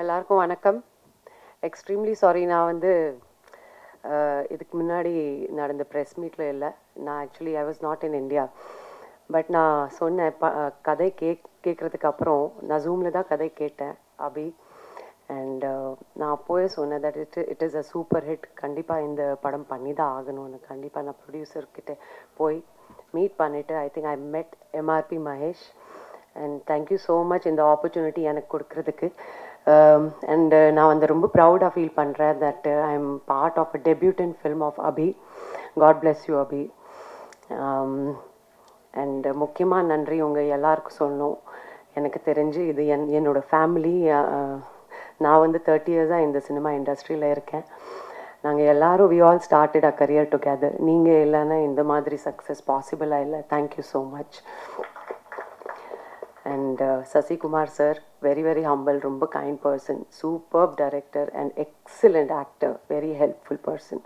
எல்லாருக்கும் வணக்கம். Extremely sorry, நான் வந்து இதுக்கு முன்னாடி நடந்த ப்ரெஸ் மீட்டில் இல்லை. நான் actually I was not in India. But நான் சொன்னேன், கதை கேட்குறதுக்கு அப்புறம் நான் ஜூமில் தான் கதை கேட்டேன் அபி. அண்ட் நான் அப்போவே சொன்னேன் that it is a super hit, கண்டிப்பாக இந்த படம் பண்ணி தான் ஆகணும்னு. கண்டிப்பாக நான் ப்ரொடியூசர்கிட்ட போய் மீட் பண்ணிவிட்டு ஐ think I met MRP Mahesh. And thank you so much இந்த ஆப்பர்ச்சுனிட்டி எனக்கு கொடுக்கறதுக்கு. அண்ட் நான் வந்து ரொம்ப ப்ரௌடாக ஃபீல் பண்ணுறேன் that I am part of a debutante film of Abhi. God bless you Abhi. And முக்கியமாக நன்றி உங்கள் எல்லாருக்கும் சொல்லணும். எனக்கு தெரிஞ்சு இது என்னோடய ஃபேமிலி. நான் வந்து 30 இயர்ஸாக இந்த சினிமா இண்டஸ்ட்ரியில் இருக்கேன். நாங்கள் எல்லோரும் we all started a career together. நீங்கள் இல்லைன்னா இந்த மாதிரி சக்ஸஸ் பாசிபிளாக இல்லை. Thank you so much. And Sasikumar sir, very very humble, ரொம்ப kind person, superb director and excellent actor, very helpful person.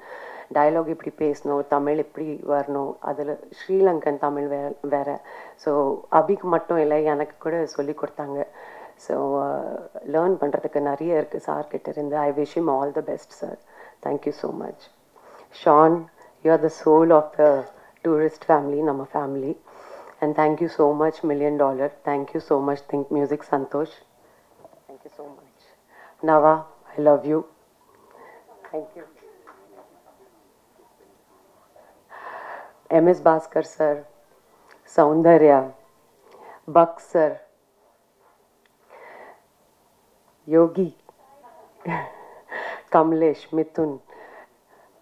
Dialogue இப்படி பேசணும், தமிழ் இப்படி வரணும், அதில் ஸ்ரீலங்கன் தமிழ் வேறு. ஸோ அபிக்கு மட்டும் இல்லை, எனக்கு கூட சொல்லி கொடுத்தாங்க. ஸோ லேர்ன் பண்ணுறதுக்கு நிறைய இருக்குது சார்கிட்ட இருந்து. I wish him all the best sir. Thank you so much. Sean, you are the soul of the tourist family, நம்ம family. And thank you so much, $1 million. Thank you so much, Think Music, Santosh. Thank you so much. Nava, I love you. Thank you. MS Bhaskar sir, Soundarya, Buck sir, Yogi, Kamlesh, Mithun.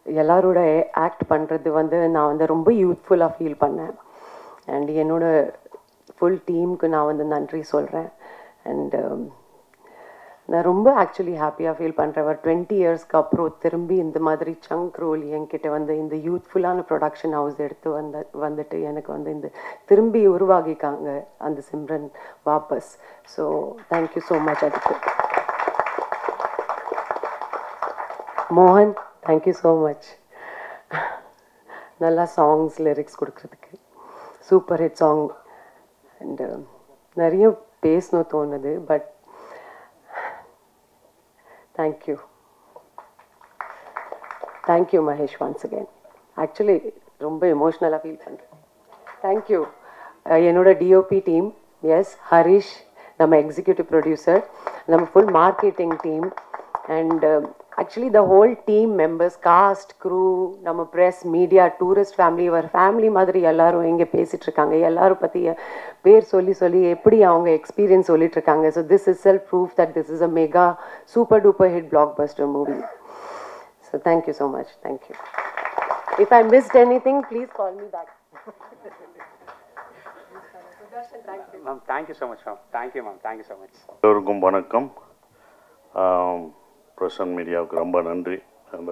எல்லாரோட act பண்ணுறது வந்து நான் வந்து ரொம்ப யூத்ஃபுல்லாக feel பண்ணேன். And என்னோட full டீமுக்கு நான் வந்து நன்றி சொல்கிறேன். அண்ட் நான் ரொம்ப ஆக்சுவலி ஹாப்பியாக ஃபீல் பண்ணுறேன். ஒரு 20 இயர்ஸ்க்கு அப்புறம் திரும்பி இந்த மாதிரி சங்க் ரோல் என்கிட்ட வந்து இந்த யூத்ஃபுல்லான ப்ரொடக்ஷன் ஹவுஸ் எடுத்து வந்துட்டு எனக்கு வந்து இந்த திரும்பி உருவாகிக்காங்க அந்த சிம்ரன் வாபஸ். So thank you so much. அதுக்கு மோகன், தேங்க்யூ ஸோ மச். நல்லா சாங்ஸ் லிரிக்ஸ் கொடுக்குறதுக்கு. Super hit song. அண்டு நிறைய பேசணும் தோணுது, but thank you. Thank you Mahesh once again. Actually ரொம்ப எமோஷ்னலாக ஃபீல் பண்ணுறேன். தேங்க்யூ. என்னோட டிஓபி டீம், எஸ் ஹரிஷ், நம்ம எக்ஸிக்யூட்டிவ் ப்ரொடியூசர், நம்ம full marketing team, and actually the whole team members, cast, crew, நம்ம ப்ரெஸ், மீடியா, டூரிஸ்ட் ஃபேமிலி, ஒரு ஃபேமிலி மாதிரி எல்லாரும் இங்கே பேசிகிட்ருக்காங்க. எல்லாரும் பற்றி பேர் சொல்லி சொல்லி எப்படி அவங்க எக்ஸ்பீரியன்ஸ் சொல்லிகிட்ருக்காங்க. So this is self proof that this is a mega super duper hit blockbuster movie. So thank you so much. Thank you. If I missed anything please call me back. Ma'am thank you so much ma'am. Thank you ma'am. Thank you so much. எல்லோருக்கும் வணக்கம். பிரசன் மீடியாவுக்கு ரொம்ப நன்றி. அந்த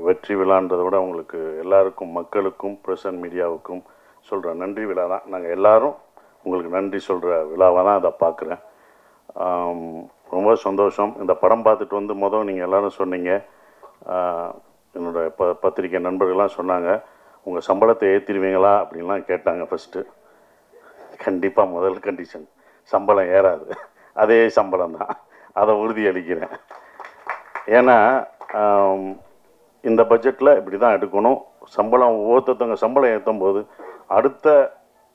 வெற்றி விழான்றதை விட உங்களுக்கு எல்லாருக்கும், மக்களுக்கும், பிரசன் மீடியாவுக்கும் சொல்கிற நன்றி விழா தான். நாங்கள் எல்லோரும் உங்களுக்கு நன்றி சொல்கிற விழாவாக தான் அதை பார்க்குறேன். ரொம்ப சந்தோஷம். இந்த படம் பார்த்துட்டு வந்து நீங்கள் எல்லோரும் சொன்னீங்க, என்னோடய பத்திரிக்கை நண்பர்கள்லாம் சொன்னாங்க, உங்கள் சம்பளத்தை ஏற்றிடுவீங்களா அப்படின்லாம் கேட்டாங்க. ஃபஸ்ட்டு கண்டிப்பாக முதல் கண்டிஷன் சம்பளம் ஏறாது, அதே சம்பளம் தான், அதை உறுதியளிக்கிறேன். ஏன்னா இந்த பட்ஜெட்டில் இப்படி தான் எடுக்கணும். சம்பளம் ஒவ்வொருத்தவங்க சம்பளம் ஏற்றும் போது அடுத்த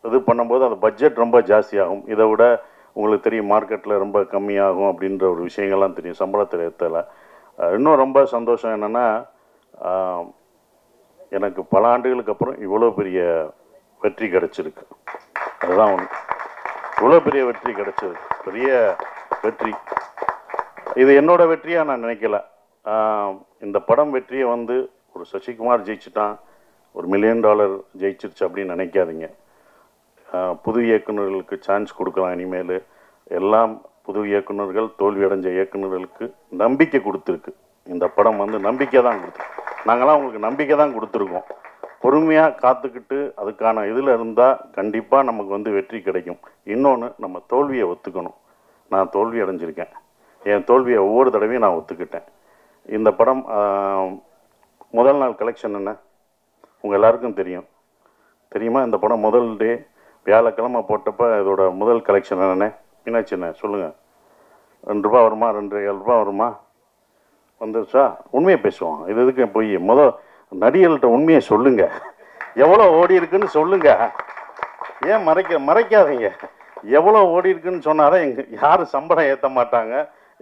இது பண்ணும்போது அந்த பட்ஜெட் ரொம்ப ஜாஸ்தியாகும். இதை விட உங்களுக்கு தெரியும் மார்க்கெட்டில் ரொம்ப கம்மியாகும் அப்படின்ற ஒரு விஷயங்கள்லாம் தெரியும் சம்பளத்தில் ஏற்றலை. இன்னும் ரொம்ப சந்தோஷம் என்னென்னா, எனக்கு பல ஆண்டுகளுக்கு அப்புறம் இவ்வளோ பெரிய வெற்றி கிடச்சிருக்கு. அதுதான் ஒன்று. இவ்வளோ பெரிய வெற்றி கிடச்சிருக்கு, பெரிய வெற்றி. இது என்னோட வெற்றியாக நான் நினைக்கல. இந்த படம் வெற்றியை வந்து ஒரு சசிகுமார் ஜெயிச்சுட்டான், ஒரு $1 மில்லியன் ஜெயிச்சிருச்சு அப்படின்னு நினைக்காதீங்க. புது இயக்குநர்களுக்கு சான்ஸ் கொடுக்கலாம். இனிமேல் எல்லாம் புது இயக்குநர்கள், தோல்வி அடைஞ்ச இயக்குநர்களுக்கு நம்பிக்கை கொடுத்துருக்கு. இந்த படம் வந்து நம்பிக்கை தான் கொடுத்துருக்கு. நாங்களாம் உங்களுக்கு நம்பிக்கை தான் கொடுத்துருக்கோம். பொறுமையாக காத்துக்கிட்டு அதுக்கான இதில் இருந்தால் கண்டிப்பாக நமக்கு வந்து வெற்றி கிடைக்கும். இன்னொன்று, நம்ம தோல்வியை ஒத்துக்கணும். நான் தோல்வி அடைஞ்சிருக்கேன். என் தோல்வியை ஒவ்வொரு தடவையும் நான் ஒத்துக்கிட்டேன். இந்த படம் முதல் நாள் கலெக்ஷன் என்ன உங்கள் எல்லாருக்கும் தெரியுமா? இந்த படம் முதல் டே வியாழக்கிழமை போட்டப்போ இதோட முதல் கலெக்ஷன் என்னென்ன மீனாட்சி என்ன சொல்லுங்கள்? ₹2 வருமா, 2.25 வருமா, வந்துருச்சா? உண்மையை பேசுவோம். இது எதுக்கு போய் நடிகர்கள்ட்ட உண்மையை சொல்லுங்க. எவ்வளோ ஓடி இருக்குன்னு சொல்லுங்க. ஏன் மறைக்காதீங்க. எவ்வளோ ஓடி இருக்குன்னு சொன்னாதான் யாரும் சம்பளம் ஏற்ற மாட்டாங்க,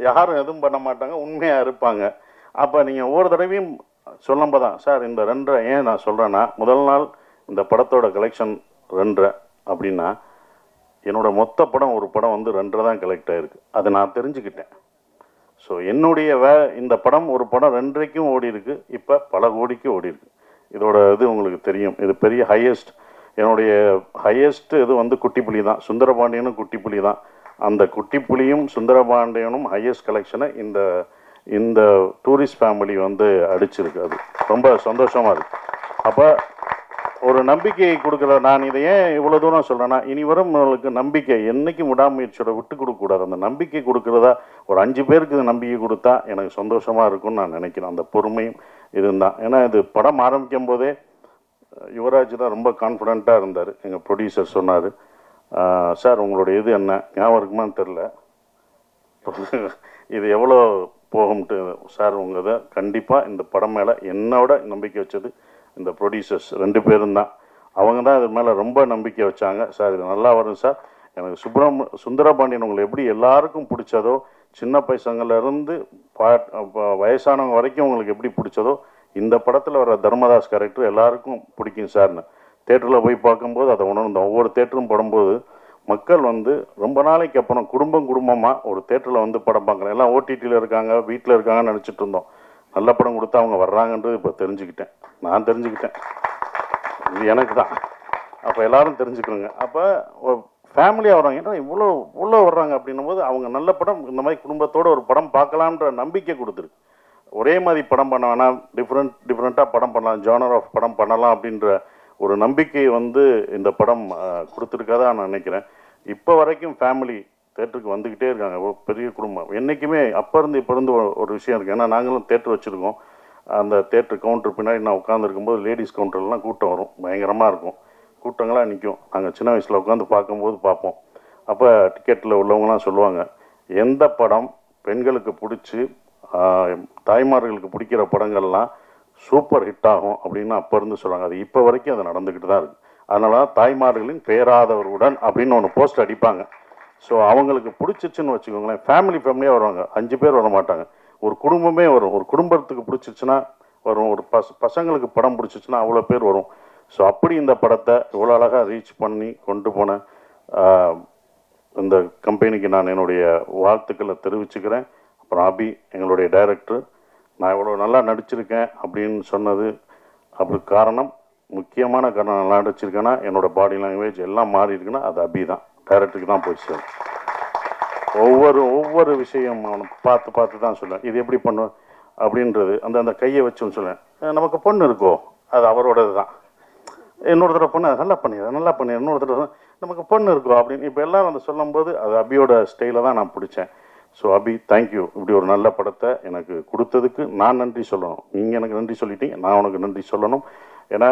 யாரும் எதுவும் பண்ண மாட்டாங்க, உண்மையாக இருப்பாங்க. அப்போ நீங்கள் ஒவ்வொரு தடவையும் சொல்லும்போது தான் சார் இந்த 2 ஏன் நான் சொல்கிறேன்னா, முதல் நாள் இந்த படத்தோட கலெக்ஷன் 2 அப்படின்னா என்னோடய மொத்த படம் ஒரு படம் வந்து 2 தான் கலெக்ட் ஆகிருக்கு. அதை நான் தெரிஞ்சுக்கிட்டேன். ஸோ என்னுடைய இந்த படம் ஒரு படம் 2.5க்கும் ஓடி இருக்கு, இப்போ பல கோடிக்கு ஓடி இருக்கு. இதோட இது உங்களுக்கு தெரியும். இது பெரிய ஹையஸ்ட், என்னுடைய ஹையஸ்ட் இது வந்து குட்டிப்புலி தான். சுந்தரபாண்டியனும் குட்டிப்புலி தான். அந்த குட்டிப்புலியும் சுந்தரபாண்டியனும் ஹையஸ்ட் கலெக்ஷனை இந்த டூரிஸ்ட் ஃபேமிலி வந்து அடிச்சிருக்கு. அது ரொம்ப சந்தோஷமாக இருக்குது. அப்போ ஒரு நம்பிக்கையை கொடுக்குற, நான் இதை ஏன் இவ்வளோ தூரம் சொல்கிறேன்னா, இனி வரும் நம்மளுக்கு நம்பிக்கை என்றைக்கும் விடாமுயற்சியோட விட்டு கொடுக்கக்கூடாது. அந்த நம்பிக்கை கொடுக்குறதா ஒரு 5 பேருக்கு இது நம்பிக்கை கொடுத்தா எனக்கு சந்தோஷமாக இருக்கும்னு நான் நினைக்கிறேன். அந்த பொறுமையும் இதுதான். ஏன்னா இது படம் ஆரம்பிக்கும் போதே யுவராஜ் தான் ரொம்ப கான்ஃபிடெண்ட்டாக இருந்தார். எங்கள் ப்ரொடியூசர் சொன்னார், சார் உங்களுடைய இது என்ன ஞாபகம் இருக்குமான்னு தெரில, இது எவ்வளோ போகும்ட்டு. சார் உங்கள் இதை கண்டிப்பாக இந்த படம் மேலே என்னோட நம்பிக்கை வச்சது இந்த ப்ரொடியூசர்ஸ் 2 பேரும் தான். அவங்க தான் இது மேலே ரொம்ப நம்பிக்கை வச்சாங்க. சார் இது நல்லா வரும் சார். எனக்கு சுந்தரபாண்டியன் உங்களை எப்படி எல்லாருக்கும் பிடிச்சதோ, சின்ன பசங்கள்லேருந்து வயசானவங்க வரைக்கும் உங்களுக்கு எப்படி பிடிச்சதோ, இந்த படத்தில் வர தர்மதாஸ் கேரக்டர் எல்லாருக்கும் பிடிக்கும் சார்னு தேட்டரில் போய் பார்க்கும்போது அதை உணர்ந்தோம். ஒவ்வொரு தேட்டரும் படும்போது மக்கள் வந்து ரொம்ப நாளைக்கு அப்புறம் குடும்பமாக ஒரு தேட்டரில் வந்து படம் பார்க்குறேன். எல்லாம் ஓடிடியில் இருக்காங்க, வீட்டில் இருக்காங்கன்னு நினச்சிட்டு இருந்தோம். நல்ல படம் கொடுத்தா அவங்க வர்றாங்கன்றது இப்போ தெரிஞ்சுக்கிட்டேன். நான் தெரிஞ்சுக்கிட்டேன், இது எனக்கு தான். அப்போ எல்லாரும் தெரிஞ்சுக்கணுங்க. அப்போ ஃபேமிலியாக வர்றாங்க, ஏன்னா இவ்வளோ வர்றாங்க அப்படின்னும் போது அவங்க நல்ல படம் இந்த மாதிரி குடும்பத்தோடு ஒரு படம் பார்க்கலான்ற நம்பிக்கை கொடுத்துருக்கு. ஒரே மாதிரி படம் பண்ண வேணாம், டிஃப்ரெண்ட்டாக படம் பண்ணலாம், ஜானர் ஆஃப் படம் பண்ணலாம் அப்படின்ற ஒரு நம்பிக்கை வந்து இந்த படம் கொடுத்துருக்காதா நான் நினைக்கிறேன். இப்போ வரைக்கும் ஃபேமிலி தேட்டருக்கு வந்துக்கிட்டே இருக்காங்க. பெரிய குடும்பம் என்றைக்குமே அப்போ இருந்து இப்போ இருந்து ஒரு விஷயம் இருக்குது. ஏன்னா நாங்களும் தேட்டர் வச்சுருக்கோம். அந்த தேட்டர் கவுண்டர் பின்னாடி நான் உட்காந்துருக்கும்போது லேடிஸ் கவுண்டர்லாம் கூட்டம் வரும், பயங்கரமாக இருக்கும், கூட்டங்களாக நிற்கும். நாங்கள் சின்ன வயசில் உட்காந்து பார்க்கும்போது பார்ப்போம். அப்போ டிக்கெட்டில் உள்ளவங்களாம் சொல்லுவாங்க, எந்த படம் பெண்களுக்கு பிடிச்சி தாய்மார்களுக்கு பிடிக்கிற படங்கள்லாம் சூப்பர் ஹிட் ஆகும் அப்படின்னு அப்போ இருந்து சொல்கிறாங்க. அது இப்போ வரைக்கும் அது நடந்துக்கிட்டு தான் இருக்குது. அதனால தாய்மார்களின் பேராதவருடன் அப்படின்னு ஒன்று போஸ்ட் அடிப்பாங்க. ஸோ அவங்களுக்கு பிடிச்சிச்சுன்னு வச்சுக்கோங்களேன், ஃபேமிலியாக வருவாங்க. 5 பேர் வர மாட்டாங்க, ஒரு குடும்பமே வரும். ஒரு குடும்பத்துக்கு பிடிச்சிச்சுன்னா வரும், ஒரு பசங்களுக்கு படம் பிடிச்சிச்சுன்னா அவ்வளோ பேர் வரும். ஸோ அப்படி இந்த படத்தை இவ்வளோ அழகாக ரீச் பண்ணி கொண்டு போன இந்த கம்பெனிக்கு நான் என்னுடைய வாழ்த்துக்களை தெரிவிச்சுக்கிறேன். அப்புறம் அபி எங்களுடைய டைரக்டர், நான் இவ்வளோ நல்லா நடிச்சிருக்கேன் அப்படின்னு சொன்னது அதுக்கு காரணம், முக்கியமான காரணம், நல்லா நடிச்சிருக்கேன்னா என்னோடய பாடி லாங்குவேஜ் எல்லாம் மாறி இருக்குன்னா அது அபி தான், டைரக்டருக்கு தான் போய் சார். ஒவ்வொரு விஷயம் பார்த்து தான் சொல்லுவேன், இது எப்படி பண்ணுவேன் அப்படின்றது. அந்த கையை வச்சுன்னு சொல்லுவேன். நமக்கு பொண்ணு இருக்கோ அது அவரோடது தான், இன்னொரு தடவை பொண்ணு நல்லா பண்ணிடுறேன், இன்னொரு தடவை நமக்கு பொண்ணு இருக்கோ அப்படின்னு இப்போ எல்லோரும் அந்த சொல்லும்போது அது அபியோட ஸ்டைலை தான் நான் பிடிச்சேன். ஸோ அபி, தேங்க்யூ. இப்படி ஒரு நல்ல படத்தை எனக்கு கொடுத்ததுக்கு நான் நன்றி சொல்லணும். நீங்கள் எனக்கு நன்றி சொல்லிட்டீங்க, நான் உனக்கு நன்றி சொல்லணும். ஏன்னா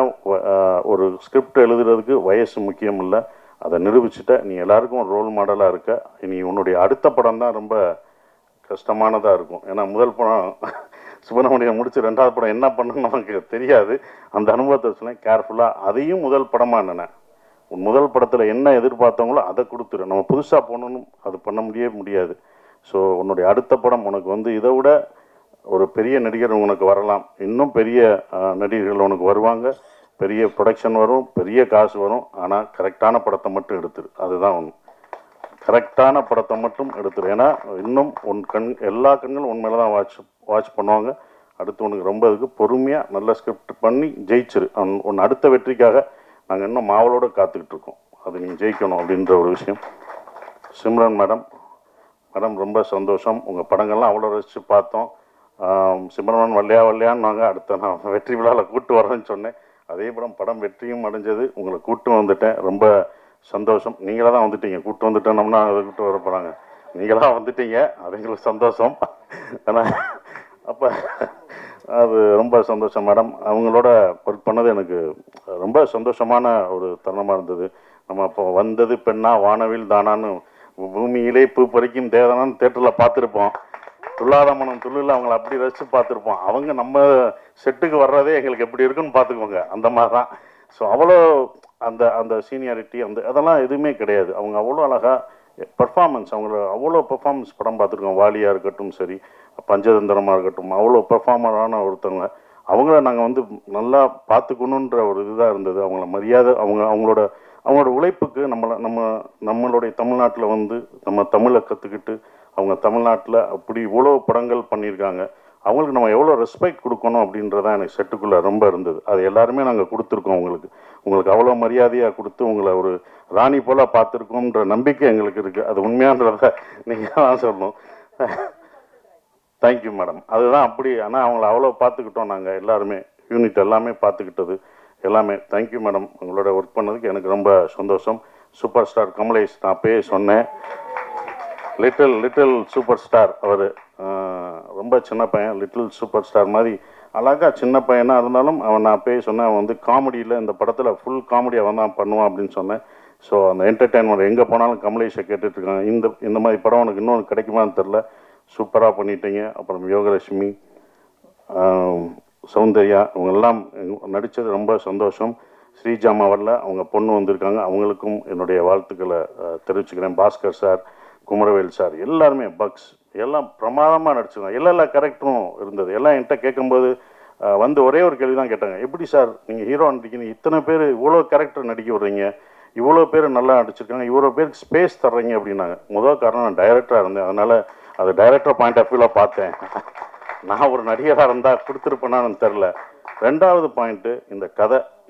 ஒரு ஸ்கிரிப்ட் எழுதுறதுக்கு வயசு முக்கியம் இல்லை, அதை நிரூபிச்சுட்ட. நீ எல்லாருக்கும் ஒரு ரோல் மாடலாக இருக்க. நீ உன்னுடைய அடுத்த படம் தான் ரொம்ப கஷ்டமானதாக இருக்கும். ஏன்னா முதல் படம் சுப்பிரமணியம் முடிச்சு 2வது படம் என்ன பண்ணணும்னு நமக்கு தெரியாது. அந்த அனுபவத்தை சொன்னேன் கேர்ஃபுல்லாக. அதையும் முதல் படமாக என்னென்ன உன் முதல் படத்தில் என்ன எதிர்பார்த்தவங்களோ அதை கொடுத்துரு. நம்ம புதுசாக போகணுன்னு அது பண்ண முடியாது. ஸோ உன்னுடைய அடுத்த படம் உனக்கு வந்து இதை விட ஒரு பெரிய நடிகர் உனக்கு வரலாம், இன்னும் பெரிய நடிகர்கள் உனக்கு வருவாங்க, பெரிய ப்ரொடக்ஷன் வரும், பெரிய காசு வரும். ஆனால் கரெக்டான படத்தை மட்டும் எடுத்துரு, அதுதான் ஒன்று. கரெக்டான படத்தை மட்டும் எடுத்துரு. ஏன்னா இன்னும் எல்லா கண்களும் உன் மேலே தான் வாட்ச் பண்ணுவாங்க. அடுத்து உனக்கு ரொம்ப இதுக்கு பொறுமையாக நல்ல ஸ்கிரிப்ட் பண்ணி ஜெயிச்சிரு. உன் அடுத்த வெற்றிக்காக நாங்கள் இன்னும் மாவளோடு காத்துக்கிட்டு இருக்கோம். அது நீங்கள் ஜெயிக்கணும் அப்படின்ற ஒரு விஷயம். சிம்ரன் மேடம் ரொம்ப சந்தோஷம். உங்கள் படங்கள்லாம் அவ்வளோ ரசித்து பார்த்தோம். சிம்ரன் வல்லையான்னு நாங்கள் அடுத்த நான் வெற்றி விழாவில் கூட்டு வரேன்னு சொன்னேன். அதே படம் வெற்றியும் அடைஞ்சது. உங்களை கூட்டு வந்துட்டேன், ரொம்ப சந்தோஷம். நீங்களாக தான் வந்துட்டீங்க, கூட்டு வந்துட்டோம்னா அதை கூட்டு வர போகிறாங்க. நீங்களாக வந்துட்டீங்க, அது எங்களுக்கு சந்தோஷம். ஆனால் அப்போ அது ரொம்ப சந்தோஷம் மேடம். அவங்களோட ஒர்க் பண்ணது எனக்கு ரொம்ப சந்தோஷமான ஒரு தருணமாக இருந்தது. நம்ம அப்போ வந்தது பெண்ணா வானவில் தானான்னு பூமியிலே பூ பறிக்கும் தேவதானு தேட்டரில் பார்த்துருப்போம். துள்ளாத மனம் துள்ளில் அவங்கள அப்படி ரசித்து பார்த்துருப்போம். அவங்க நம்ம செட்டுக்கு வர்றதே எங்களுக்கு எப்படி இருக்குன்னு பார்த்துக்கோங்க, அந்த மாதிரி தான். ஸோ அவ்வளோ அந்த அந்த சீனியாரிட்டி அதெல்லாம் எதுவுமே கிடையாது. அவங்க அவ்வளோ அழகாக பர்ஃபார்மன்ஸ், அவங்கள அவ்வளோ பர்ஃபார்மன்ஸ் படம் பார்த்துருக்கோம். வாலியாக இருக்கட்டும் சரி, பஞ்சதந்திரமாக இருக்கட்டும், அவ்வளோ பர்ஃபார்மரான ஒருத்தவங்க. அவங்கள நாங்கள் வந்து நல்லா பார்த்துக்கணுன்ற ஒரு இதுதான் இருந்தது. அவங்கள மரியாதை, அவங்களோட உழைப்புக்கு நம்மளுடைய தமிழ்நாட்டில் வந்து நம்ம தமிழை கற்றுக்கிட்டு அவங்க தமிழ்நாட்டில் அப்படி இவ்வளோ படங்கள் பண்ணியிருக்காங்க. அவங்களுக்கு நம்ம எவ்வளோ ரெஸ்பெக்ட் கொடுக்கணும் அப்படின்றதான் எனக்கு செட்டுக்குள்ளே ரொம்ப இருந்தது. அது எல்லாருமே நாங்கள் கொடுத்துருக்கோம். உங்களுக்கு அவ்வளோ மரியாதையாக கொடுத்து உங்களை ஒரு ராணி போல் பார்த்துருக்கோன்ற நம்பிக்கை எங்களுக்கு இருக்குது. அது உண்மையான்றதை நீங்கள் தான் சொல்லணும். Thank you madam. அதுதான் அப்படி. ஆனால் அவங்கள அவ்வளோ பார்த்துக்கிட்டோம் நாங்கள் எல்லாருமே, யூனிட் எல்லாமே பார்த்துக்கிட்டது எல்லாமே. Thank you madam. உங்களோட ஒர்க் பண்ணதுக்கு எனக்கு ரொம்ப சந்தோஷம். சூப்பர் ஸ்டார் கமலேஷ், நான் அப்பயே சொன்னேன், லிட்டில் சூப்பர் ஸ்டார். அவர் ரொம்ப சின்ன பையன், லிட்டில் சூப்பர் ஸ்டார் மாதிரி அழகாக சின்ன பையனாக இருந்தாலும் நான் அப்பயே சொன்னேன், அவன் வந்து காமெடியில் இந்த படத்தில் ஃபுல் காமெடி அவன் தான் பண்ணுவான் அப்படின்னு சொன்னேன். ஸோ அந்த என்டர்டெயின்மெண்ட் எங்கே போனாலும் கமலேஷை கேட்டுட்ருக்காங்க. இந்த மாதிரி படம் உனக்கு இன்னொன்று கிடைக்குமான்னு தெரில, சூப்பராக பண்ணிட்டீங்க. அப்புறம் யோகலட்சுமி, சௌந்தர்யா, இவங்கெல்லாம் நடித்தது ரொம்ப சந்தோஷம். ஸ்ரீஜாமா வரல, அவங்க பொண்ணு வந்திருக்காங்க, அவங்களுக்கும் என்னுடைய வாழ்த்துக்களை தெரிவிச்சுக்கிறேன். பாஸ்கர் சார், குமரவேல் சார், எல்லாருமே பக்ஸ் எல்லாம் பிரமாதமாக நடிச்சிருக்காங்க. எல்லா கேரக்டரும் இருந்தது. எல்லாம் என்கிட்ட கேட்கும்போது வந்து ஒரே ஒரு கேள்வி தான் கேட்டாங்க, எப்படி சார் நீங்கள் ஹீரோ நடிக்கிறீங்க, இத்தனை பேர் இவ்வளோ கேரக்டர் நடிக்க விடுறீங்க, இவ்வளோ பேர் நல்லா நடிச்சிருக்காங்க, இவ்வளோ பேருக்கு ஸ்பேஸ் தர்றீங்க அப்படின்னாங்க. முதல் காரணம் நான் டைரக்டராக இருந்தேன், அதனால் அது டைரக்டர் பாயிண்ட் ஆஃப் வியூவில் பார்த்தேன். நான் ஒரு நடிகராக இருந்தால் கொடுத்துருப்பேனான்னு தெரில. ரெண்டாவது பாயிண்ட்டு,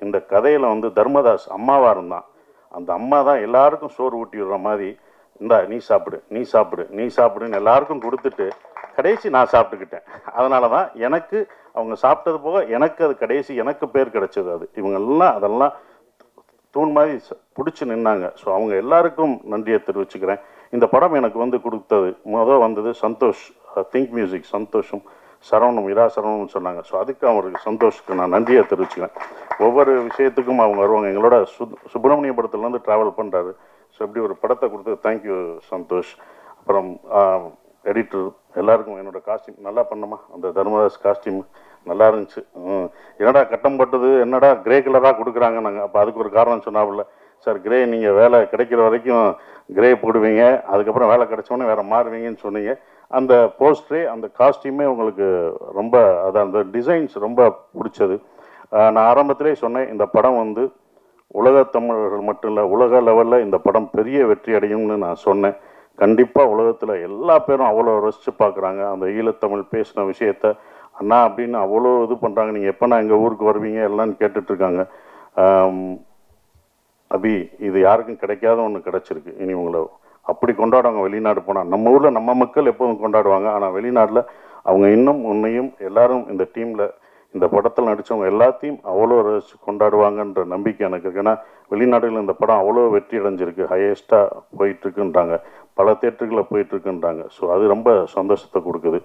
இந்த கதையில் வந்து தர்மதாஸ் அம்மாவாக இருந்தான். அந்த அம்மா தான் எல்லாருக்கும் சோறு ஊட்டி விடுற மாதிரி, இந்தா நீ சாப்பிடுன்னு எல்லாருக்கும் கொடுத்துட்டு கடைசி நான் சாப்பிட்டுக்கிட்டேன். அதனால தான் எனக்கு அவங்க சாப்பிட்டது போக எனக்கு அது கடைசி எனக்கு பேர் கிடைச்சது. அது இவங்கெல்லாம் அதெல்லாம் தூண் மாதிரி பிடிச்சி நின்னாங்க. ஸோ அவங்க எல்லாருக்கும் நன்றியை தெரிவிச்சுக்கிறேன். இந்த படம் எனக்கு வந்து கொடுத்தது வந்தது சந்தோஷ், திங்க் மியூசிக் சந்தோஷம், சரவணம், இரா சரவணம்னு சொன்னாங்க. ஸோ அதுக்கு அவருக்கு சந்தோஷத்துக்கு நான் நன்றியை தெரிவிச்சுக்கிறேன். ஒவ்வொரு விஷயத்துக்கும் அவங்க வருவாங்க. எங்களோட சுப்பிரமணியபுரத்துலேருந்து ட்ராவல் பண்ணுறாரு. ஸோ இப்படி ஒரு படத்தை கொடுத்து தேங்க்யூ சந்தோஷ். அப்புறம் எடிட்டர் எல்லாருக்கும் என்னோடய காஸ்டியூம் நல்லா பண்ணமா, அந்த தர்மதாஸ் காஸ்டியூம் நல்லா இருந்துச்சு. என்னடா கட்டம் பட்டது, என்னடா கிரே கலராக கொடுக்குறாங்க நாங்கள். அப்போ அதுக்கு ஒரு காரணம் சொன்னாப்புல, சார் கிரே நீங்கள் வேலை கிடைக்கிற வரைக்கும் கிரே போடுவீங்க, அதுக்கப்புறம் வேலை கிடைச்சோன்னே வேறு மாறுவீங்கன்னு சொன்னீங்க. அந்த போஸ்டரே அந்த காஸ்டியூமே உங்களுக்கு ரொம்ப அந்த டிசைன்ஸ் ரொம்ப பிடிச்சது. நான் ஆரம்பத்திலே சொன்னேன், இந்த படம் வந்து உலக தமிழர்கள் மட்டும் இல்லை, உலக லெவலில் இந்த படம் பெரிய வெற்றி அடையும்னு நான் சொன்னேன். கண்டிப்பாக உலகத்தில் எல்லா பேரும் அவ்வளோ ரசித்து பார்க்குறாங்க. அந்த ஈழத்தமிழ் பேசின விஷயத்த அண்ணா அப்படின்னு அவ்வளோ இது பண்ணுறாங்க. நீங்கள் எப்போ நான் எங்கள் ஊருக்கு வருவீங்க எல்லாம்னு கேட்டுட்ருக்காங்க. அபி, இது யாருக்கும் கிடைக்காத ஒன்று கிடச்சிருக்கு. இனி உங்களை அப்படி கொண்டாடுவாங்க வெளிநாடு போனால். நம்ம ஊரில் நம்ம மக்கள் எப்போதும் கொண்டாடுவாங்க, ஆனால் வெளிநாட்டில் அவங்க இன்னும் உன்னையும் எல்லாரும் இந்த டீமில் இந்த படத்தில் நடித்தவங்க எல்லாத்தையும் அவ்வளோ ரசித்து கொண்டாடுவாங்கன்ற நம்பிக்கை எனக்கு இருக்குது. ஏன்னா வெளிநாடுகளில் இந்த படம் அவ்வளோ வெற்றி அடைஞ்சிருக்கு, ஹையஸ்ட்டாக போயிட்டுருக்குன்றாங்க, பல தேட்டர்களில் போயிட்டுருக்குன்றாங்க. ஸோ அது ரொம்ப சந்தோஷத்தை கொடுக்குது,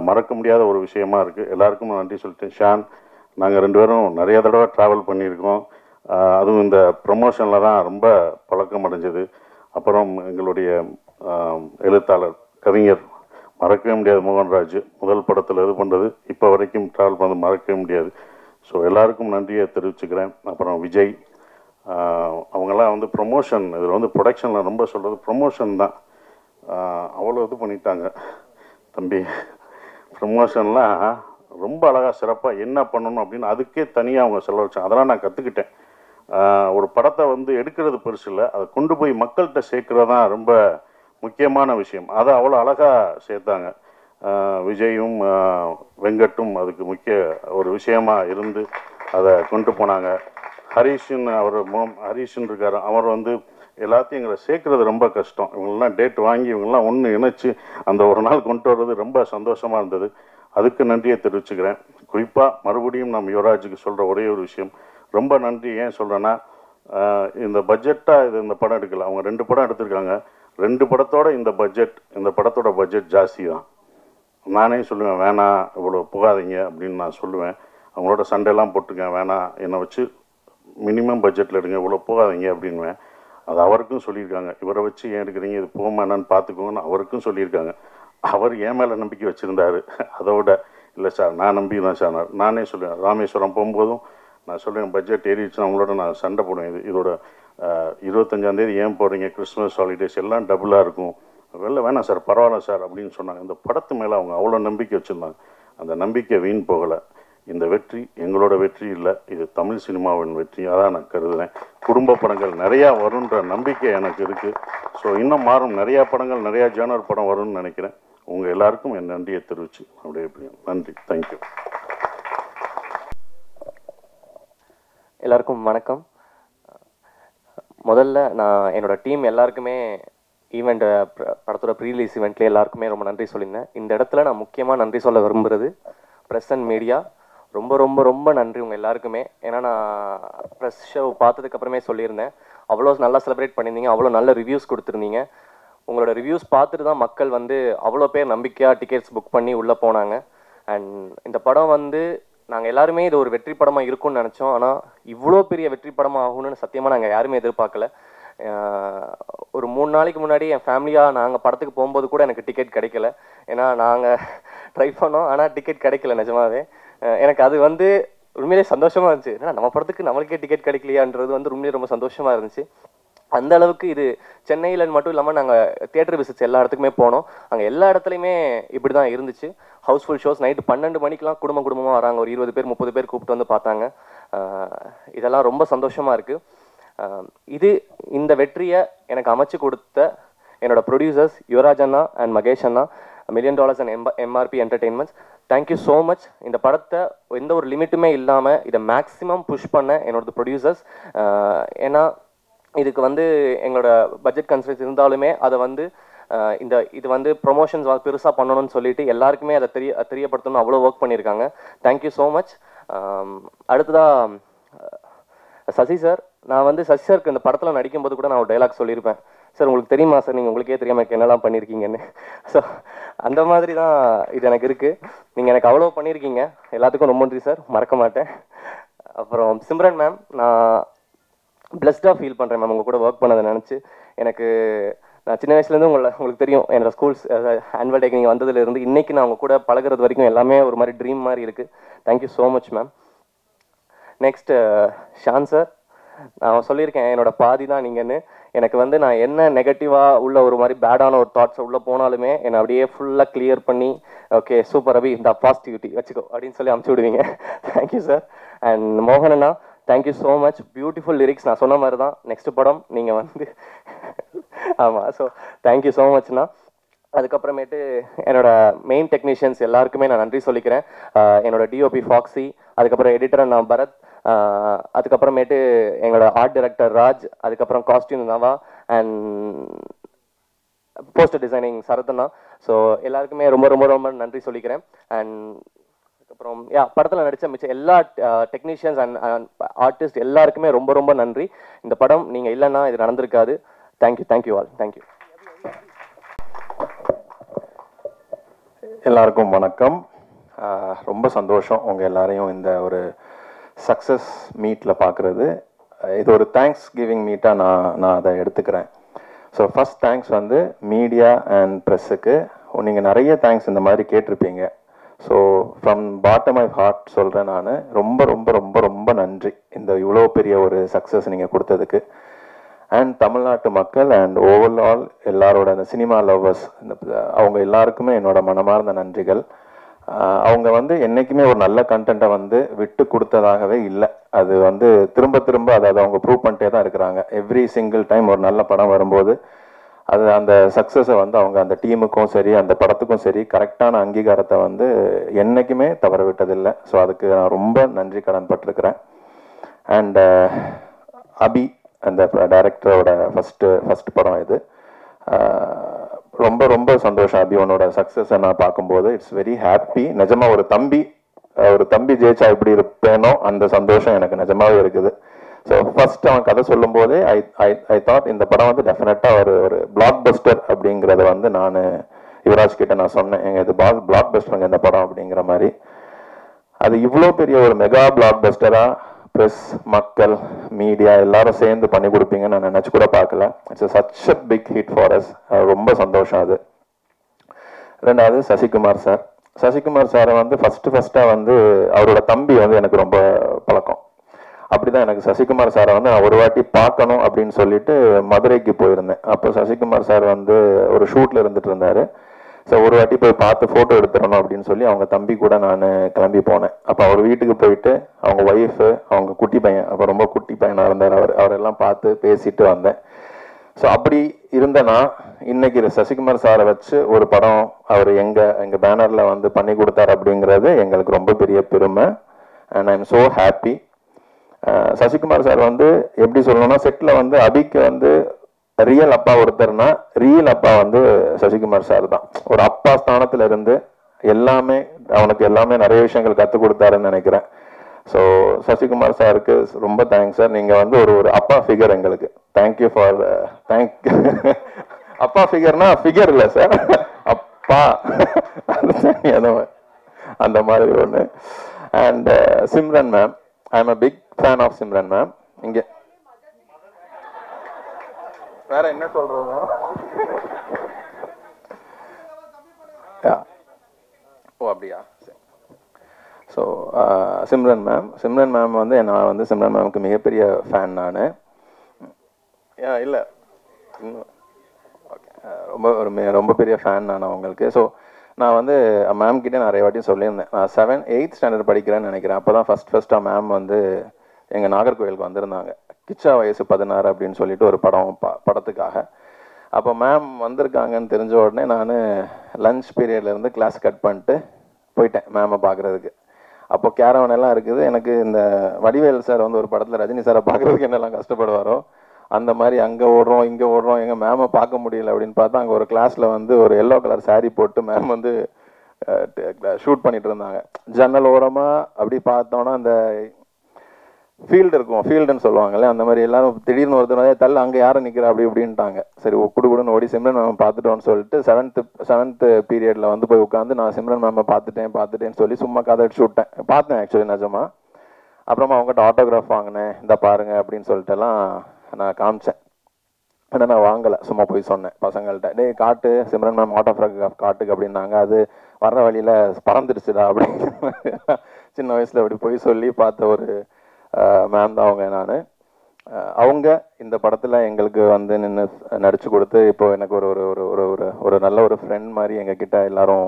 மறக்க முடியாத ஒரு விஷயமா இருக்குது. எல்லாருக்கும் நன்றி சொல்லிட்டேன். ஷான், நாங்கள் 2 பேரும் நிறைய தடவை ட்ராவல் பண்ணியிருக்கோம். அதுவும் இந்த ப்ரமோஷனில் தான் ரொம்ப பழக்கம் அடைஞ்சது. அப்புறம் எங்களுடைய எழுத்தாளர் கவிஞர் மறக்கவே முடியாது மோகன்ராஜ், முதல் படத்தில் இது பண்ணுறது இப்போ வரைக்கும் ட்ராவல் பண்ணது மறக்கவே முடியாது. ஸோ எல்லாருக்கும் நன்றியை தெரிவிச்சுக்கிறேன். அப்புறம் விஜய், அவங்கெல்லாம் வந்து ப்ரொமோஷன், இதில் வந்து ப்ரொடக்ஷனில் ரொம்ப சொல்கிறது ப்ரொமோஷன் தான். அவ்வளோ இது பண்ணிட்டாங்க தம்பி. ப்ரொமோஷன்லாம் ரொம்ப அழகாக சிறப்பாக என்ன பண்ணணும் அப்படின்னு அதுக்கே தனியாக அவங்க செலவழிச்சாங்க. அதெல்லாம் நான் கற்றுக்கிட்டேன். ஒரு படத்தை வந்து எடுக்கிறது பெருசு இல்லை, அதை கொண்டு போய் மக்கள்கிட்ட சேர்க்குறது தான் ரொம்ப முக்கியமான விஷயம். அதை அவ்வளோ அழகாக சேர்த்தாங்க. விஜயும் வெங்கட்டும் அதுக்கு முக்கிய ஒரு விஷயமா இருந்து அதை கொண்டு போனாங்க. ஹரீஷன் இருக்கார், அவர் வந்து எல்லாத்தையும் எங்களை சேர்க்குறது ரொம்ப கஷ்டம். இவங்கெல்லாம் டேட் வாங்கி இவங்கெல்லாம் ஒன்று இணைச்சி அந்த ஒரு நாள் கொண்டு வர்றது ரொம்ப சந்தோஷமாக இருந்தது. அதுக்கு நன்றியை தெரிவிச்சுக்கிறேன். குறிப்பாக மறுபடியும் நம்ம யுவராஜுக்கு சொல்கிற ஒரே ஒரு விஷயம், ரொம்ப நன்றி. ஏன் சொல்கிறேன்னா, இந்த பட்ஜெட்டாக இந்த படம் எடுக்கல, அவங்க 2 படம் எடுத்திருக்காங்க. 2 படத்தோட இந்த படத்தோட பட்ஜெட் ஜாஸ்தி தான். நானே சொல்லுவேன், வேணாம் இவ்வளோ போகாதீங்க அப்படின்னு நான் சொல்லுவேன். அவங்களோட சண்டைலாம் போட்டிருக்கேன், வேணாம் என்னை வச்சு மினிமம் பட்ஜெட்டில் எடுங்க, இவ்வளோ போகாதீங்க அப்படின்வேன். அது அவருக்கும் சொல்லியிருக்காங்க. இவரை வச்சு ஏன் எடுக்கிறீங்க, இது போமா என்னன்னு பார்த்துக்கோங்கன்னு அவருக்கும் சொல்லியிருக்காங்க. அவர் என் மேலே நம்பிக்கை வச்சுருந்தார். அதோட இல்லை சார் நான் நம்பி தான் சார் நானே சொல்லுவேன். ராமேஸ்வரம் போகும்போதும் நான் சொல்லுவேன், பட்ஜெட் ஏறிடுச்சுன்னா அவங்களோட நான் சண்டை போடுவேன். இதோட 25ஆம் தேதி ஏன் போடுறீங்க, கிறிஸ்மஸ் ஹாலிடேஸ் எல்லாம் டபுளாக இருக்கும், வெளில வேணாம் சார் பரவாயில்ல சார் அப்படின்னு சொன்னாங்க. இந்த படத்து மேலே அவங்க அவ்வளோ நம்பிக்கை வச்சுருந்தாங்க. அந்த நம்பிக்கை வீண் போகலை. இந்த வெற்றி எங்களோட வெற்றி இல்லை, இது தமிழ் சினிமாவின் வெற்றியாக தான் நான் கருதுகிறேன். குடும்ப படங்கள் நிறையா வருன்ற நம்பிக்கை எனக்கு இருக்குது. ஸோ இன்னும் மாறும், நிறையா படங்கள், நிறையா ஜானர் படம் வரும்னு நினைக்கிறேன். உங்கள் எல்லாருக்கும் என் நன்றியை தெரிவிச்சு அப்படியே நன்றி. தேங்க்யூ. எல்லாருக்கும் வணக்கம். முதல்ல நான் என்னோட டீம் எல்லாருக்குமே ஈவெண்ட் படத்தோட ப்ரீரிலீஸ் ஈவெண்ட்லேயே எல்லாருக்குமே ரொம்ப நன்றி சொல்லியிருந்தேன். இந்த இடத்துல நான் முக்கியமாக நன்றி சொல்ல விரும்புகிறது ப்ரெஸ் அண்ட் மீடியா. ரொம்ப ரொம்ப ரொம்ப நன்றி உங்கள் எல்லாருக்குமே. ஏன்னா நான் ப்ரெஸ் ஷோ பார்த்ததுக்கப்புறமே சொல்லியிருந்தேன், அவ்வளோ நல்லா செலிப்ரேட் பண்ணியிருந்தீங்க, அவ்வளோ நல்ல ரிவ்யூஸ் கொடுத்துருந்தீங்க. உங்களோட ரிவ்யூஸ் பார்த்துட்டு தான் மக்கள் அவ்வளோ பேர் நம்பிக்கையாக டிக்கெட்ஸ் புக் பண்ணி உள்ளே போனாங்க. அண்ட் இந்த படம் நாங்கள் எல்லாருமே இது ஒரு வெற்றி படமாக இருக்கும்னு நினச்சோம். ஆனால் இவ்வளோ பெரிய வெற்றி படமாக ஆகும்னு சத்தியமாக நாங்கள் யாருமே எதிர்பார்க்கல. ஒரு 3 நாளைக்கு முன்னாடி என் ஃபேமிலியாக நாங்கள் படத்துக்கு போகும்போது கூட எனக்கு டிக்கெட் கிடைக்கல. ஏன்னா நாங்கள் ட்ரை பண்ணோம், ஆனால் டிக்கெட் கிடைக்கல. நிஜமாவே எனக்கு அது உண்மையிலே சந்தோஷமாக இருந்துச்சு. ஏன்னா நம்ம படத்துக்கு நம்மளுக்கே டிக்கெட் கிடைக்கலையான்றது உண்மையிலே ரொம்ப சந்தோஷமாக இருந்துச்சு. அந்த அளவுக்கு இது சென்னையில் மட்டும் இல்லாமல் நாங்கள் தியேட்டர் விசிட்ஸ் எல்லா இடத்துக்குமே போனோம். அங்கே எல்லா இடத்துலையுமே இப்படி தான் இருந்துச்சு. Housefull shows. நைட்டு 12 மணிக்கெலாம் குடும்பமாக வராங்க. ஒரு 20 பேர் 30 பேர் கூப்பிட்டு பார்த்தாங்க. இதெல்லாம் ரொம்ப சந்தோஷமாக இருக்குது. இந்த வெற்றியை எனக்கு அமைச்சு கொடுத்த என்னோட ப்ரொடியூசர்ஸ் யுவராஜ் அண்ணா அண்ட் மகேஷ் அண்ணா, $1 million and MRP entertainments, thank you so much. இந்த படத்தை எந்த ஒரு லிமிட்டுமே இல்லாமல் இதை மேக்ஸிமம் புஷ் பண்ண என்னோட ப்ரொடியூசர்ஸ். ஏன்னா இதுக்கு எங்களோட பட்ஜெட் கன்ஸ்ட்ரெயின்ஸ் இருந்தாலுமே அதை இது ப்ரொமோஷன்ஸ் பெருசாக பண்ணணும்னு சொல்லிட்டு எல்லாருக்குமே அதை தெரியப்படுத்தணும்னு அவ்வளோ ஒர்க் பண்ணியிருக்காங்க. Thank you so much. அடுத்ததாக சசி சார். நான் சசி சாருக்கு இந்த படத்தில் நடிக்கும்போது கூட நான் ஒரு டைலாக் சொல்லியிருப்பேன், சார் உங்களுக்கு தெரியுமா சார், நீங்கள் உங்களுக்கே தெரியாமல் என்னெல்லாம் பண்ணியிருக்கீங்கன்னு. ஸோ அந்த மாதிரி தான் இது எனக்கு இருக்குது. நீங்கள் எனக்கு அவ்வளோ பண்ணியிருக்கீங்க, எல்லாத்துக்கும் ரொம்ப நன்றி சார், மறக்க மாட்டேன். அப்புறம் சிம்ரன் மேம், நான் பிளஸ்டாக ஃபீல் பண்ணுறேன் மேம் உங்கள் கூட ஒர்க் பண்ணதை நினச்சி. நான் சின்ன வயசுலேருந்து உங்களுக்கு தெரியும், என்னோடய ஸ்கூல்ஸ் ஆனுவல் டேக்கு நீங்கள் வந்ததுலேருந்து இன்றைக்கி நான் உங்கள் கூட பழகிறது வரைக்கும் எல்லாமே ஒரு மாதிரி ட்ரீம் மாதிரி இருக்குது. Thank you so much ma'am. Next Shaan sir. நான் சொல்லியிருக்கேன் என்னோட பாதி தான் நீங்கன்னு. எனக்கு நான் என்ன நெகட்டிவாக உள்ள ஒரு மாதிரி பேடான ஒரு தாட்ஸ் உள்ளே போனாலுமே என்னை அப்படியே ஃபுல்லாக கிளியர் பண்ணி, ஓகே சூப்பர் ரவி, இந்த பாசிட்டிவிட்டி வச்சுக்கோ அப்படின்னு சொல்லி அமுச்சு விடுவீங்க. Thank you sir. அண்ட் மோகன் அண்ணா, thank you so much. Beautiful lyrics. நான் சொன்ன மாதிரி தான் நெக்ஸ்ட் படம் நீங்கள் ஆமாம். ஸோ தேங்க்யூ ஸோ மச்ண்ணா. அதுக்கப்புறமேட்டு என்னோட மெயின் டெக்னீஷியன்ஸ் எல்லாருக்குமே நான் நன்றி சொல்லிக்கிறேன். என்னோட டிஓபி ஃபாக்ஸி, அதுக்கப்புறம் எடிட்டர் நான் பரத், அதுக்கப்புறமேட்டு எங்களோட ஆர்ட் டைரக்டர் ராஜ், அதுக்கப்புறம் costume Nava and poster designing சரத்னா. ஸோ எல்லாருக்குமே ரொம்ப ரொம்ப ரொம்ப நன்றி சொல்லிக்கிறேன். அண்ட் அப்புறம் படத்தில் நடித்த மிச்சம் எல்லா டெக்னீஷியன்ஸ் அண்ட் ஆர்டிஸ்ட் எல்லாருக்குமே ரொம்ப ரொம்ப நன்றி. இந்த படம் நீங்கள் இல்லைன்னா இது நடந்திருக்காது. Thank you all. தேங்க்யூ. எல்லாருக்கும் வணக்கம். ரொம்ப சந்தோஷம் உங்கள் எல்லாரையும் இந்த ஒரு சக்ஸஸ் மீட்டில் பார்க்குறது. இது ஒரு தேங்க்ஸ் கிவிங் மீட்டாக நான் அதை எடுத்துக்கிறேன். So first thanks media and ப்ரெஸ்ஸுக்கு. நீங்கள் நிறைய தேங்க்ஸ் இந்த மாதிரி கேட்டிருப்பீங்க. So from bottom of heart சொல்கிறேன், நான் ரொம்ப ரொம்ப ரொம்ப ரொம்ப நன்றி இந்த இவ்வளோ பெரிய ஒரு சக்ஸஸ் நீங்கள் கொடுத்ததுக்கு. அண்ட் தமிழ்நாட்டு மக்கள் அண்ட் ஓவரால் எல்லாரோட அந்த சினிமா லவ்வர்ஸ், அவங்க எல்லாருக்குமே என்னோட மனமார்ந்த நன்றிகள். அவங்க என்றைக்குமே ஒரு நல்ல கண்டென்ட்டை விட்டு கொடுத்ததாகவே இல்லை. அது திரும்ப திரும்ப அதை அவங்க ப்ரூவ் பண்ணிட்டே தான் இருக்கிறாங்க. எவ்ரி சிங்கிள் டைம் ஒரு நல்ல படம் வரும்போது அது அந்த சக்ஸஸை அவங்க அந்த டீமுக்கும் சரி அந்த படத்துக்கும் சரி கரெக்டான அங்கீகாரத்தை என்றைக்குமே தவற விட்டதில்லை. ஸோ அதுக்கு நான் ரொம்ப நன்றி கடன் பட்டிருக்கிறேன். அண்ட் அபி, அந்த டைரக்டரோட ஃபஸ்ட்டு படம் இது. ரொம்ப ரொம்ப சந்தோஷம் அபி, உன்னோட சக்ஸஸை நான் பார்க்கும்போது இட்ஸ் வெரி ஹாப்பி. நிஜமாக ஒரு தம்பி ஜெயிச்சா எப்படி இருப்பேனோ அந்த சந்தோஷம் எனக்கு நிஜமாவே இருக்குது. ஸோ ஃபர்ஸ்ட் அவன் கதை சொல்லும் போதே ஐ தாட் இந்த படம் டெஃபினட்டாக ஒரு பிளாக் பஸ்டர் அப்படிங்கிறத நான் யுவராஜ் கிட்ட நான் சொன்னேன், இது பிளாக் பஸ்டருங்க இந்த படம் அப்படிங்கிற மாதிரி. அது இவ்வளோ பெரிய ஒரு மெகா பிளாக் பஸ்டராக ப்ரெஸ், மக்கள், மீடியா எல்லாரும் சேர்ந்து பண்ணி கொடுப்பீங்கன்னு நான் நினச்சி கூட பார்க்கல. It's such a big hit for us. ரொம்ப சந்தோஷம் அது. ரெண்டாவது சசிகுமார் சார். சசிகுமார் சாரை வந்து ஃபஸ்ட்டாக வந்து அவரோட தம்பி வந்து எனக்கு ரொம்ப பழக்கம். அப்படிதான் எனக்கு சசிகுமார் சாரை வந்து நான் ஒரு வாட்டி பார்க்கணும் அப்படின்னு சொல்லிட்டு மதுரைக்கு போயிருந்தேன். அப்போ சசிகுமார் சார் வந்து ஒரு ஷூட்டில் இருந்துட்டு இருந்தார். ஸோ ஒரு வாட்டி போய் பார்த்து ஃபோட்டோ எடுத்துடணும் அப்படின்னு சொல்லி அவங்க தம்பி கூட நான் கிளம்பி போனேன். அப்போ அவர் வீட்டுக்கு போயிட்டு அவங்க ஒய்ஃபு, அவங்க குட்டி பையன், அப்போ ரொம்ப குட்டி பையனாக இருந்தார் அவரெல்லாம் பார்த்து பேசிட்டு வந்தேன். ஸோ அப்படி இருந்தேன்னா இன்னைக்கு சசிகுமார் சாரை வச்சு ஒரு படம் அவர் எங்கள் பேனரில் வந்து பண்ணி கொடுத்தார் அப்படிங்கிறது எங்களுக்கு ரொம்ப பெரிய பெருமை. And I am so happy. Sasikumar sir வந்து எப்படி சொல்லணும்னா, செட்டில் வந்து அபிக்கு வந்து ரியல் அப்பா ஒருத்தர்னா ரியல் அப்பா வந்து சசிகுமார் சார் தான். ஒரு அப்பா ஸ்தானத்துல இருந்து அவனுக்கு எல்லாமே நிறைய விஷயங்கள் கற்றுக் கொடுத்தாருன்னு நினைக்கிறேன். ஸோ சசிகுமார் சாருக்கு ரொம்ப தேங்க்ஸ் சார். நீங்கள் வந்து ஒரு அப்பா ஃபிகர் எங்களுக்கு. தேங்க்யூ ஃபார் அப்பா ஃபிகர்னா ஃபிகர் இல்லை சார், அப்பா அந்த மாதிரி ஒன்று. And Simran ma'am, I am a big fan of Simran ma'am. இங்கே வேற என்ன சொல்றது? ஓ அப்படியா? ஸோ சிம்ரன் மேம் வந்து நான் வந்து சிம்ரன் மேமுக்கு மிகப்பெரிய ஃபேன் நான். இல்லை ஓகே, ரொம்ப பெரிய ஃபேன் நான் அவங்களுக்கு. ஸோ நான் வந்து மேம் கிட்டே நிறைய வாட்டி சொல்லியிருந்தேன். நான் 8th ஸ்டாண்டர்ட் படிக்கிறேன்னு நினைக்கிறேன். அப்போ தான் ஃபஸ்ட்டாக மேம் வந்து எங்கள் நாகர்கோவிலுக்கு வந்திருந்தாங்க. கிச்சா வயசு 16 அப்படின்னு சொல்லிட்டு ஒரு படத்துக்காக. அப்போ மேம் வந்திருக்காங்கன்னு தெரிஞ்ச உடனே நான் லஞ்ச் பீரியட்லேருந்து கிளாஸ் கட் பண்ணிட்டு போயிட்டேன் மேமை பார்க்குறதுக்கு. அப்போ கேரவன் எல்லாம் இருக்குது. எனக்கு இந்த வடிவேல் சார் வந்து ஒரு படத்தில் ரஜினி சாரை பார்க்குறதுக்கு என்னெல்லாம் கஷ்டப்படுவாரோ அந்த மாதிரி அங்கே ஓடுறோம் இங்கே ஓடுறோம், எங்கள் மேமை பார்க்க முடியல அப்படின்னு பார்த்தா அங்கே ஒரு கிளாஸில் வந்து ஒரு எல்லோ கலர் சாரீ போட்டு மேம் வந்து ஷூட் பண்ணிட்டு இருந்தாங்க. ஜன்னல் ஓரமாக அப்படி பார்த்தோன்னா அந்த ஃபீல்டு இருக்கும், ஃபீல்டுன்னு சொல்லுவாங்கல்ல, அந்த மாதிரி எல்லாரும் திடீர்னு ஒருத்தர் தள்ள அங்கே யாரும் நிற்கிறா அப்படி இப்படின்ட்டாங்க. சரி குடுன்னு ஓடி சிம்ரன் மேம் பார்த்துட்டோன்னு சொல்லிட்டு 7th பீரியடில் வந்து போய் உட்காந்து நான் சிம்ரன் மேமை பார்த்துட்டேன்னு சொல்லி சும்மா கதை அடிச்சு விட்டேன். பார்த்தேன் ஆக்சுவலி நிஜமா. அப்புறமா அவங்ககிட்ட ஆட்டோகிராஃப் வாங்கினேன், இந்த பாருங்க அப்படின்னு சொல்லிட்டுலாம் நான் காமிச்சேன். ஆனால் நான் வாங்கலை, சும்மா போய் சொன்னேன் பசங்கள்கிட்ட, டே காட்டு சிம்ரன் மேம் ஆட்டோகிராஃப் காட்டுக்கு அப்படின்னாங்க. அது வர்ற வழியில் பறந்துடுச்சுடா அப்படின்னு சின்ன வயசில் அப்படி போய் சொல்லி பார்த்த ஒரு மேம் தான் அவங்க. அவங்க இந்த படத்தில் எங்களுக்கு வந்து நின்று நடிச்சு கொடுத்து இப்போ எனக்கு ஒரு நல்ல ஒரு ஃப்ரெண்ட் மாதிரி எங்ககிட்ட எல்லாரும்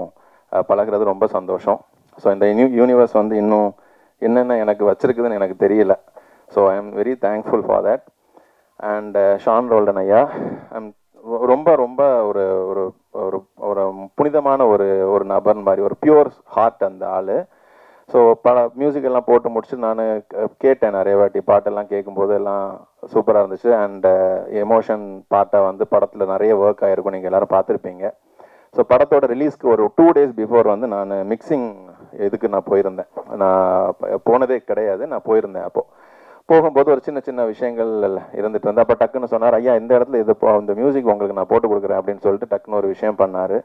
பழகிறது ரொம்ப சந்தோஷம். ஸோ இந்த யூனிவர்ஸ் வந்து இன்னும் என்னென்ன எனக்கு வச்சிருக்குதுன்னு எனக்கு தெரியல. So I am very thankful for that. And Sean Roldan ஐயா, ரொம்ப ரொம்ப ஒரு ஒரு புனிதமான ஒரு நபர் மாதிரி, ஒரு பியூர் ஹார்ட் அந்த ஆள். ஸோ பல மியூசிக் எல்லாம் போட்டு முடிச்சுட்டு நான் கேட்டேன் நிறைய வாட்டி. பாட்டெல்லாம் கேட்கும்போது எல்லாம் சூப்பராக இருந்துச்சு. அண்ட் எமோஷன் பாட்டை வந்து படத்தில் நிறைய ஒர்க் ஆகிருக்கும், நீங்கள் எல்லோரும் பார்த்துருப்பீங்க. ஸோ படத்தோட ரிலீஸ்க்கு ஒரு 2 days பிஃபோர் வந்து நான் மிக்சிங் இதுக்கு நான் போயிருந்தேன். நான் போனதே கிடையாது, நான் போயிருந்தேன். அப்போது போகும்போது ஒரு சின்ன சின்ன விஷயங்கள் இருந்துட்டு இருந்தேன். அப்போ டக்குன்னு சொன்னார், ஐயா இந்த இடத்துல இந்த மியூசிக் உங்களுக்கு நான் போட்டு கொடுக்குறேன் அப்படின்னு சொல்லிட்டு டக்குன்னு ஒரு விஷயம் பண்ணார்.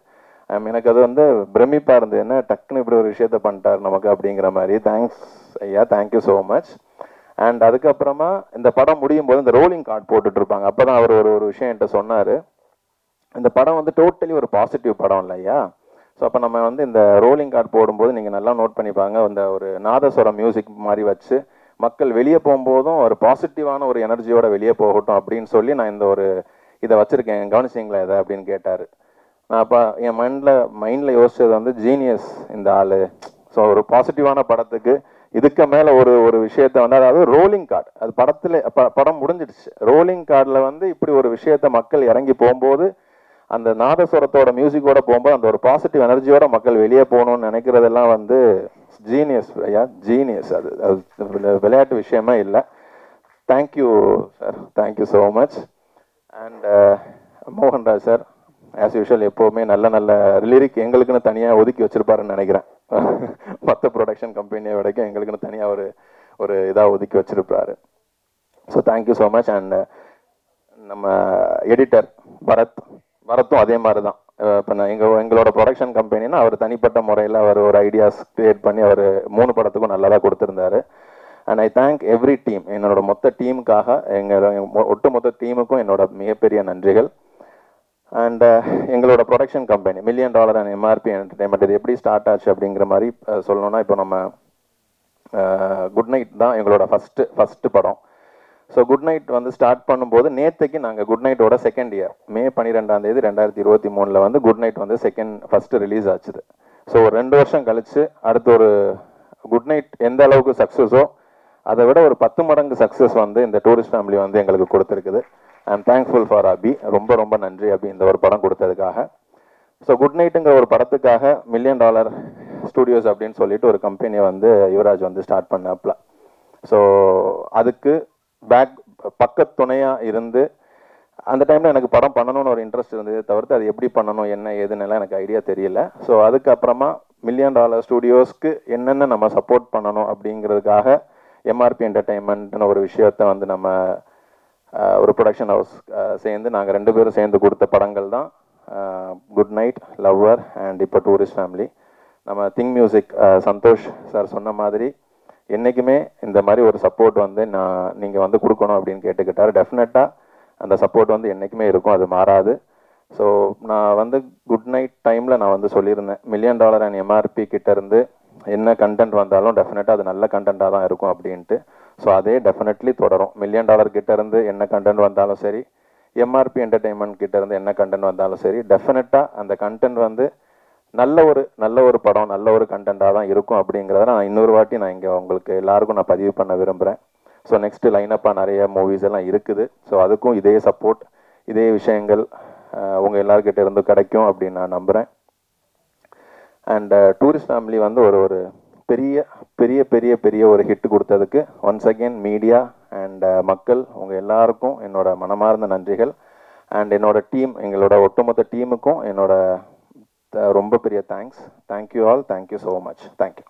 எனக்கு அது வந்து பிரமிப்பாக இருந்தது, என்ன டக்குன்னு இப்படி ஒரு விஷயத்த பண்ணிட்டார் நமக்கு அப்படிங்கிற மாதிரி. தேங்க்ஸ் ஐயா, தேங்க்யூ ஸோ மச். அண்ட் அதுக்கப்புறமா இந்த படம் முடியும் போது இந்த ரோலிங் கார்டு போட்டுட்டு இருப்பாங்க. அப்போ தான் அவர் ஒரு விஷயம் என்கிட்ட சொன்னார், இந்த படம் வந்து டோட்டலி ஒரு பாசிட்டிவ் படம் இல்லை ஐயா. ஸோ அப்போ நம்ம வந்து இந்த ரோலிங் கார்டு போடும்போது நீங்கள் நல்லா நோட் பண்ணிப்பாங்க, இந்த ஒரு நாதஸ்வரம் மியூசிக் மாதிரி வச்சு மக்கள் வெளியே போகும்போதும் ஒரு பாசிட்டிவான ஒரு எனர்ஜியோட வெளியே போகட்டும் அப்படின்னு சொல்லி நான் இந்த இதை வச்சுருக்கேன், கவனிச்சிங்களா இதை அப்படின்னு கேட்டார். நான் அப்போ என் மைண்டில் யோசிச்சது வந்து ஜீனியஸ் இந்த ஆள். ஸோ ஒரு பாசிட்டிவான படத்துக்கு இதுக்கு மேலே ஒரு விஷயத்த வந்து, அதாவது ரோலிங் கார்டு, அது படம் முடிஞ்சிடுச்சு, ரோலிங் கார்டில் வந்து இப்படி ஒரு விஷயத்த மக்கள் இறங்கி போகும்போது அந்த நாதஸ்வரத்தோட மியூசிக்கோட போகும்போது அந்த ஒரு பாசிட்டிவ் எனர்ஜியோட மக்கள் வெளியே போகணும்னு நினைக்கிறதெல்லாம் வந்து ஜீனியஸ் ஐயா, ஜீனியஸ். அது விளையாட்டு விஷயமே இல்லை. Thank you sir, thank you so much. And Mohanraj sir as usual எப்போவுமே நல்ல லிரிக் எங்களுக்குன்னு தனியாக ஒதுக்கி வச்சுருப்பாருன்னு நினைக்கிறேன். மற்ற ப்ரொடக்ஷன் கம்பெனியை வரைக்கும் எங்களுக்குன்னு தனியாக ஒரு இதாக ஒதுக்கி வச்சுருப்பாரு. So thank you so much. And நம்ம எடிட்டர் பரத்தும் அதே மாதிரி தான். இப்போ நான் எங்களோட ப்ரொடக்ஷன் கம்பெனின்னா அவர் தனிப்பட்ட முறையில் அவர் ஒரு ஐடியாஸ் கிரியேட் பண்ணி அவர் 3 படத்துக்கும் நல்லதாக கொடுத்துருந்தாரு. And I thank every team, என்னோட மொத்த டீமுக்காக ஒட்டுமொத்த டீமுக்கும் என்னோட மிகப்பெரிய நன்றிகள். அண்ட் எங்களோட production company $1 million and MRP entertainment, இது எப்படி ஸ்டார்ட் ஆச்சு அப்படிங்கிற மாதிரி சொல்லணும்னா, இப்போ நம்ம குட் நைட் தான் எங்களோட ஃபஸ்ட்டு படம். ஸோ குட் நைட் வந்து ஸ்டார்ட் பண்ணும்போது நேற்றுக்கு நாங்கள் குட் நைட்டோட செகண்ட் இயர் மே 12 2023 வந்து குட் நைட் வந்து ஃபஸ்ட்டு ரிலீஸ் ஆச்சுது. ஸோ ஒரு 2 வருஷம் கழிச்சு அடுத்து ஒரு குட் நைட் எந்த அளவுக்கு சக்ஸஸோ அதை விட ஒரு 10 மடங்கு சக்ஸஸ் வந்து இந்த டூரிஸ்ட் ஃபேமிலி வந்து எங்களுக்கு கொடுத்துருக்குது. ஐ எம் தேங்க்ஃபுல் ஃபார் அபி. ரொம்ப ரொம்ப நன்றி அபி இந்த ஒரு படம் கொடுத்ததுக்காக. ஸோ குட் நைட்டுங்கிற ஒரு படத்துக்காக $1 million ஸ்டூடியோஸ் அப்படின்னு சொல்லிட்டு ஒரு கம்பெனியை வந்து யுவராஜ் வந்து ஸ்டார்ட் பண்ணாப்ல. ஸோ அதுக்கு பக்கத்துணையாக இருந்து அந்த டைமில் எனக்கு படம் பண்ணணும்னு ஒரு இன்ட்ரெஸ்ட் இருந்தது தவிர்த்து அது எப்படி பண்ணணும் என்ன ஏதுன்னெல்லாம் எனக்கு ஐடியா தெரியல. ஸோ அதுக்கப்புறமா $1 million ஸ்டூடியோஸ்க்கு என்னென்ன நம்ம சப்போர்ட் பண்ணணும் அப்படிங்கிறதுக்காக எம்ஆர்பி என்டர்டைன்மெண்ட்னு ஒரு விஷயத்த வந்து நம்ம ஒரு ப்ரொடக்ஷன் ஹவுஸ் சேர்ந்து நாங்கள் 2 பேரும் சேர்ந்து கொடுத்த படங்கள் தான் குட் நைட், லவ்வர் அண்ட் இப்போ டூரிஸ்ட் ஃபேமிலி. நம்ம திங் மியூசிக் சந்தோஷ் சார் சொன்ன மாதிரி என்றைக்குமே இந்த மாதிரி ஒரு சப்போர்ட் வந்து நீங்கள் வந்து கொடுக்கணும் அப்படின்னு கேட்டுக்கிட்டார். டெஃபினட்டாக அந்த சப்போர்ட் வந்து என்றைக்குமே இருக்கும், அது மாறாது. ஸோ நான் வந்து குட் நைட் டைமில் நான் வந்து சொல்லியிருந்தேன் $1 million அண்ட் எம்ஆர்பி கிட்டேருந்து என்ன கண்டென்ட் வந்தாலும் டெஃபினட்டாக அது நல்ல கண்டென்ட்டாக தான் இருக்கும் அப்படின்ட்டு. ஸோ அதே டெஃபினெட்லி தொடரும். $1 million கிட்டேருந்து என்ன கண்டென்ட் வந்தாலும் சரி, எம்ஆர்பி என்டர்டைன்மெண்ட் கிட்டேருந்து என்ன கண்டென்ட் வந்தாலும் சரி, டெஃபினட்டாக அந்த கண்டென்ட் வந்து நல்ல ஒரு படம், நல்ல ஒரு கண்டென்ட்டாக தான் இருக்கும் அப்படிங்கிறத நான் இன்னொரு வாட்டி நான் இங்கே உங்களுக்கு எல்லாருக்கும் நான் பதிவு பண்ண விரும்புகிறேன். ஸோ நெக்ஸ்ட்டு லைனப்பாக நிறைய மூவிஸ் எல்லாம் இருக்குது. ஸோ அதுக்கும் இதே சப்போர்ட், இதே விஷயங்கள் உங்கள் எல்லாருக்கிட்ட இருந்து கிடைக்கும் அப்படின்னு நான் நம்புகிறேன். அண்ட் டூரிஸ்ட் ஃபேமிலி வந்து ஒரு பெரிய பெரிய பெரிய பெரிய ஒரு ஹிட் கொடுத்ததுக்கு ஒன்ஸ் அகெயின் மீடியா அண்ட் மக்கள் உங்கள் எல்லாருக்கும் என்னோட மனமார்ந்த நன்றிகள். அண்ட் என்னோட டீம், எங்களோட ஒட்டுமொத்த டீமுக்கும் என்னோட ரொம்ப பெரிய thanks. Thank you all, thank you so much. Thank you.